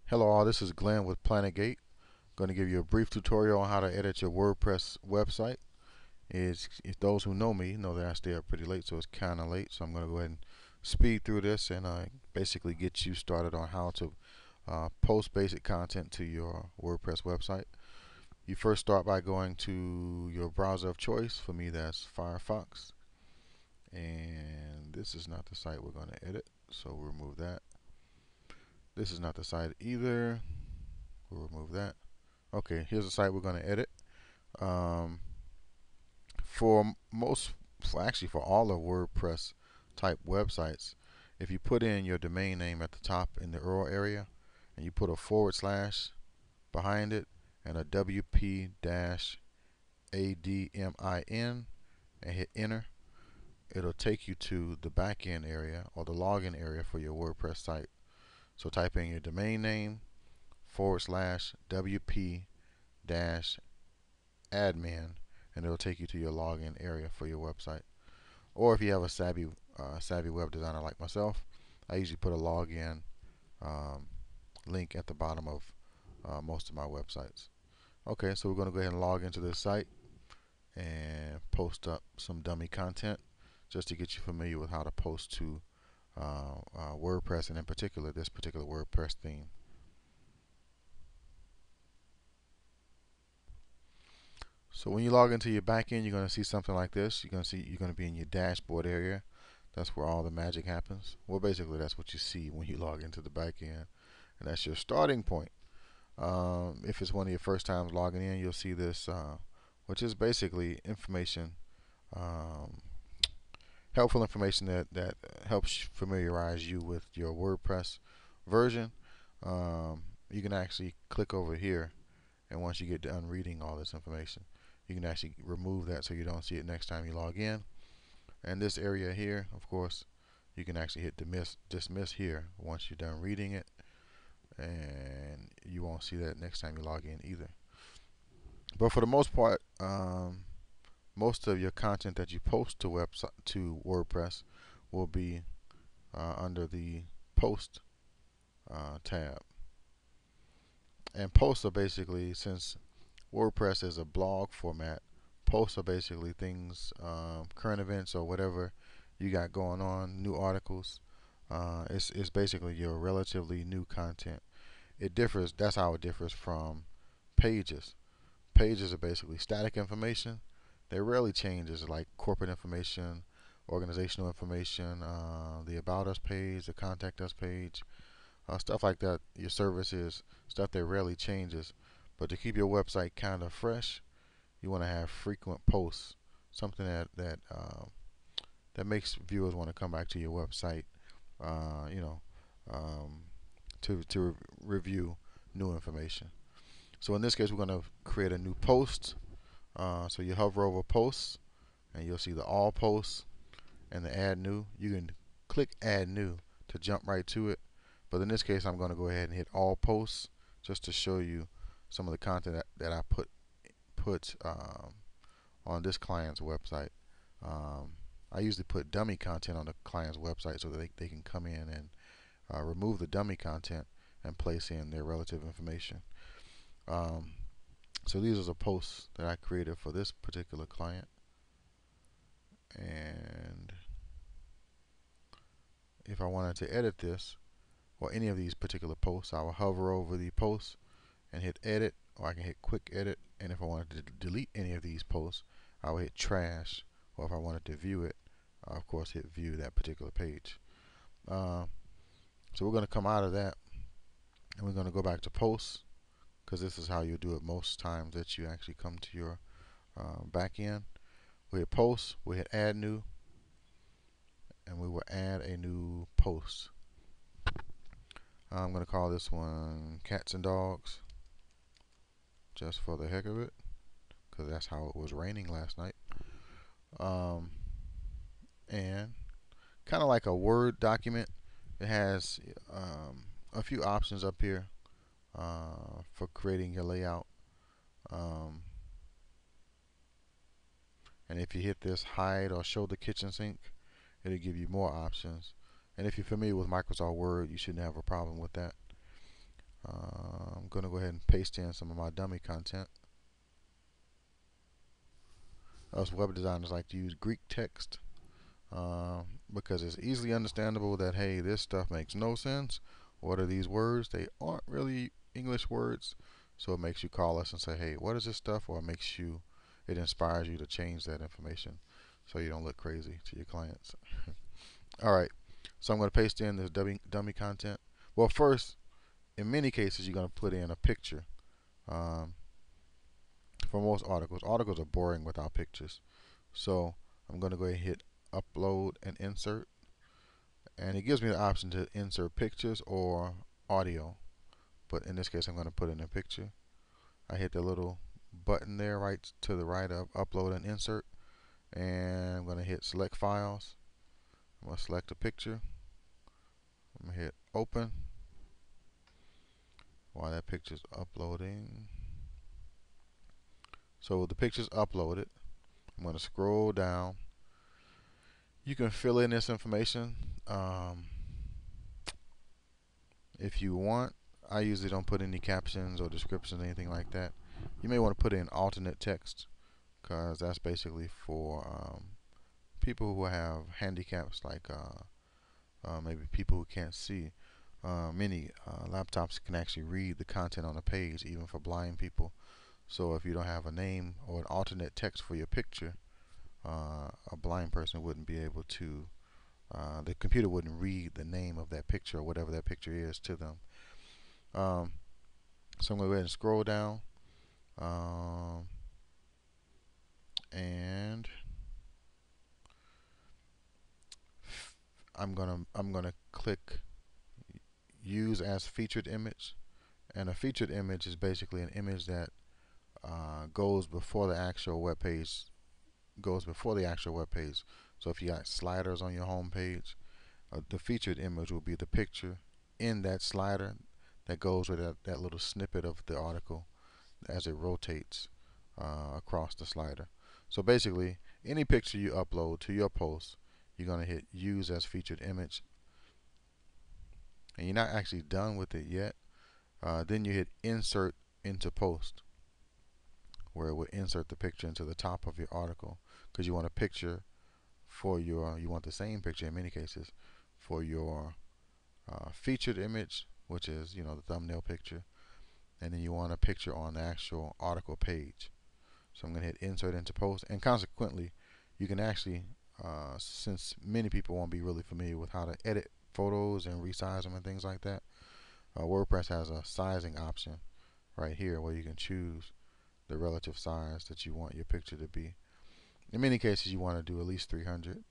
Hello all, this is Glenn with PlanetGate. Going to give you a brief tutorial on how to edit your WordPress website. If those who know me know that I stay up pretty late, so it's kind of late. So I'm going to go ahead and speed through this and basically get you started on how to post basic content to your WordPress website. You first start by going to your browser of choice. For me, that's Firefox. And this is not the site we're going to edit, so we'll remove that. This is not the site either. We'll remove that. Okay, here's the site we're going to edit. Um, for most, for actually for all of WordPress type websites, if you put in your domain name at the top in the URL area and you put a / behind it and a WP-Admin and hit enter, it'll take you to the backend area or the login area for your WordPress site. So type in your domain name / WP-admin and it'll take you to your login area for your website. Or if you have a savvy web designer like myself, I usually put a login um, link at the bottom of most of my websites. Okay, so we're going to go ahead and log into this site and post up some dummy content just to get you familiar with how to post to WordPress, and in particular this particular WordPress theme. So when you log into your backend, you're going to see something like this. You're going to be in your dashboard area. That's where all the magic happens. Well, basically, that's what you see when you log into the backend, and that's your starting point. If it's one of your first times logging in, you'll see this, which is basically information, um, helpful information that helps familiarize you with your WordPress version. You can actually click over here, and once you get done reading all this information, you can actually remove that so you don't see it next time you log in. And this area here, of course, you can actually hit dismiss here once you're done reading it, and you won't see that next time you log in either. But for the most part, most of your content that you post to WordPress will be under the post tab. And posts are basically, since WordPress is a blog format, posts are basically things, current events or whatever you got going on, new articles. It's basically your relatively new content. It differs. That's how it differs from pages. Pages are basically static information. They rarely change. It's like corporate information, organizational information, the about us page, the contact us page, stuff like that. Your services, stuff that rarely changes. But to keep your website kind of fresh, you want to have frequent posts, something that makes viewers want to come back to your website, uh, you know, um, to review new information. So in this case, we're going to create a new post. So you hover over posts, and you'll see the all posts and the add new. You can click add new to jump right to it. But in this case, I'm going to go ahead and hit all posts just to show you some of the content that I put on this client's website. Um, I usually put dummy content on the client's website so that they can come in and remove the dummy content and place in their relative information. Um, so these are the posts that I created for this particular client. And if I wanted to edit this or any of these particular posts, I will hover over the post and hit edit, or I can hit quick edit. And if I wanted to delete any of these posts, I will hit trash, or if I wanted to view it, of course hit view that particular page. So we're going to come out of that and we're going to go back to posts, because this is how you do it most times that you actually come to your back end. We hit post, we hit add new, and we will add a new post. I'm going to call this one cats and dogs, just for the heck of it, because that's how it was raining last night. And kind of like a Word document, it has a few options up here for creating your layout. And if you hit this hide or show the kitchen sink, it'll give you more options. And if you're familiar with Microsoft Word, you shouldn't have a problem with that. I'm going to go ahead and paste in some of my dummy content. Us web designers like to use Greek text because it's easily understandable that, hey, this stuff makes no sense. What are these words? They aren't really English words. So it makes you call us and say, hey, what is this stuff? Or it inspires you to change that information so you don't look crazy to your clients. All right, so I'm going to paste in this dummy content. Well, first, in many cases, you're going to put in a picture. Um, for most articles are boring without pictures. So I'm going to go ahead and hit upload and insert. And it gives me the option to insert pictures or audio. But in this case, I'm going to put in a picture. I hit the little button there right to the right of upload and insert. And I'm going to hit select files. I'm going to select a picture. I'm going to hit open while that picture's uploading. So the picture's uploaded. I'm going to scroll down. You can fill in this information if you want. I usually don't put any captions or descriptions or anything like that. You may want to put in alternate text because that's basically for people who have handicaps, like maybe people who can't see. Many laptops can actually read the content on a page, even for blind people. So if you don't have a name or an alternate text for your picture, a blind person wouldn't be able to, the computer wouldn't read the name of that picture or whatever that picture is to them. So I'm going to go ahead and scroll down, and I'm gonna click use as featured image. And a featured image is basically an image that goes before the actual web page. So if you got sliders on your home page, the featured image will be the picture in that slider that goes with that little snippet of the article as it rotates across the slider. So basically, any picture you upload to your post, you're going to hit use as featured image. And you're not actually done with it yet. Then you hit insert into post, where it will insert the picture into the top of your article, because you want a picture for you want the same picture in many cases for your featured image, which is the thumbnail picture, and then you want a picture on the actual article page. So I'm going to hit insert into post, and consequently you can actually, since many people won't be really familiar with how to edit photos and resize them and things like that, WordPress has a sizing option right here where you can choose the relative size that you want your picture to be. In many cases you want to do at least 300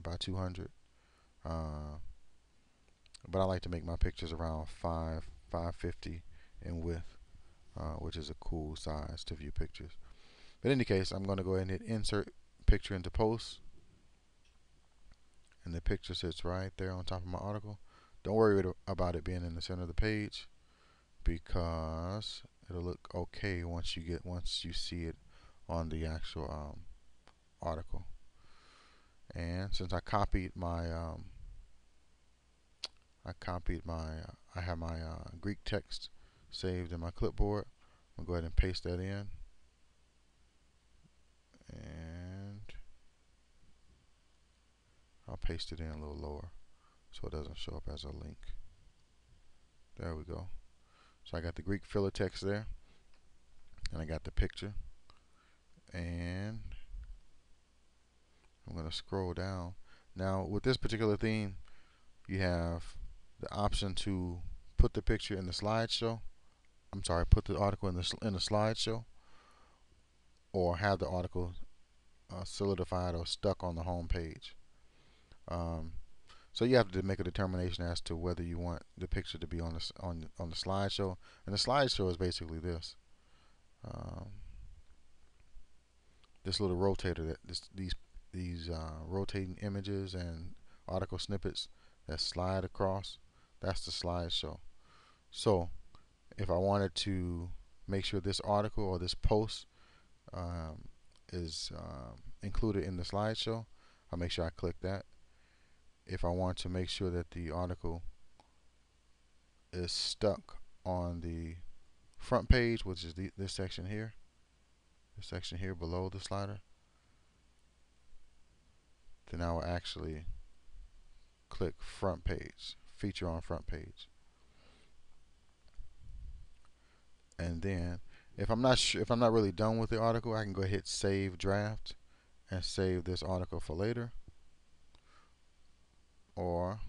by 200, but I like to make my pictures around 550 in width, which is a cool size to view pictures. But in any case, I'm going to go ahead and hit insert picture into post, and the picture sits right there on top of my article. Don't worry about it being in the center of the page, because it'll look okay once you see it on the actual article. And since I have my Greek text saved in my clipboard, I'm gonna go ahead and paste that in, and I'll paste it in a little lower so it doesn't show up as a link. There we go. So I got the Greek filler text there, and I got the picture, and I'm going to scroll down. Now with this particular theme, you have the option to put the picture in the slideshow. I'm sorry, put the article in the slideshow, or have the article solidified or stuck on the home page. So you have to make a determination as to whether you want the picture to be on the slideshow. And the slideshow is basically this. This little rotator, these rotating images and article snippets that slide across, that's the slideshow. So if I wanted to make sure this article or this post is included in the slideshow, I'll make sure I click that. If I want to make sure that the article is stuck on the front page, which is this section here, below the slider, then I will actually click front page, feature on front page. And then if I'm not really done with the article, I can go ahead and hit save draft and save this article for later, or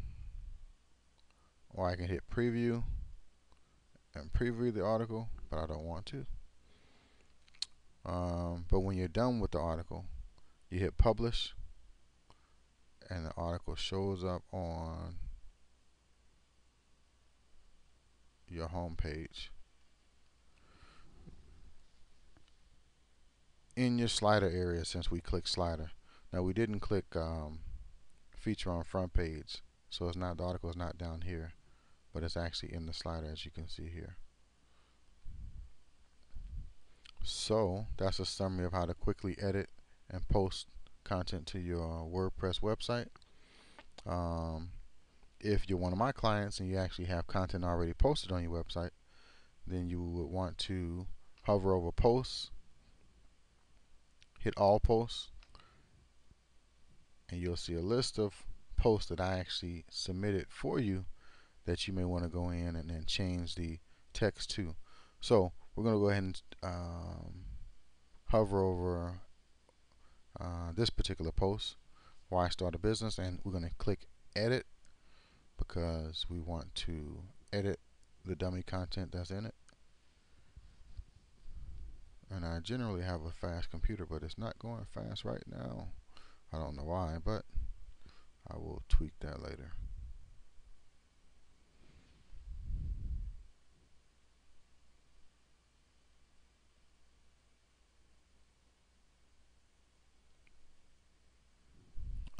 I can hit preview and preview the article, but I don't want to. But when you're done with the article, you hit publish and the article shows up on your home page. In your slider area, since we clicked slider. Now we didn't click feature on front page, so it's not, the article is not down here, but it's actually in the slider, as you can see here. So that's a summary of how to quickly edit and post content to your WordPress website. If you're one of my clients and you actually have content already posted on your website, then you would want to hover over posts, hit all posts, and you'll see a list of posts that I actually submitted for you that you may want to go in and then change the text to. So we're going to go ahead and hover over this particular post, why start a business, and we're going to click edit because we want to edit the dummy content that's in it. And I generally have a fast computer, but it's not going fast right now. I don't know why, but I will tweak that later.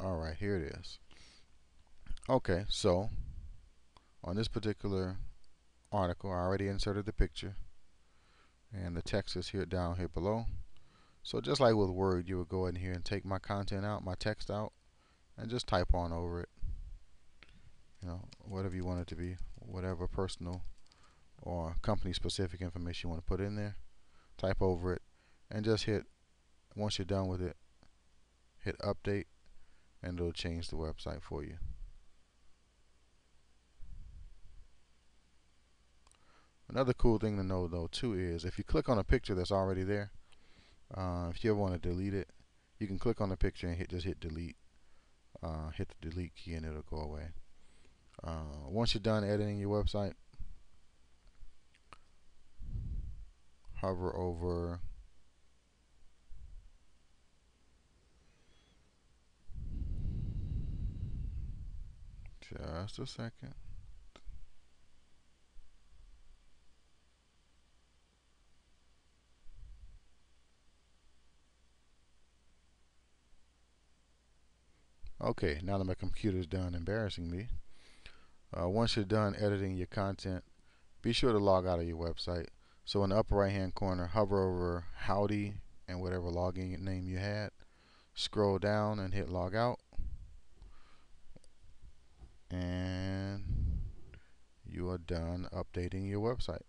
Alright, here it is. Okay, so on this particular article, I already inserted the picture, and the text is here down here below. So just like with Word, you would go in here and take my content out, my text out, and just type on over it. You know, whatever you want it to be, whatever personal or company specific information you want to put in there, type over it, and just hit, once you're done with it, hit update, and it'll change the website for you. Another cool thing to know though too is if you click on a picture that's already there, if you ever want to delete it, you can click on the picture and just hit delete. Hit the delete key and it'll go away. Once you're done editing your website, hover over just a second. Okay, now that my computer's done embarrassing me, once you're done editing your content, be sure to log out of your website. So in the upper right hand corner, hover over howdy and whatever login name you had, scroll down and hit log out, and you are done updating your website.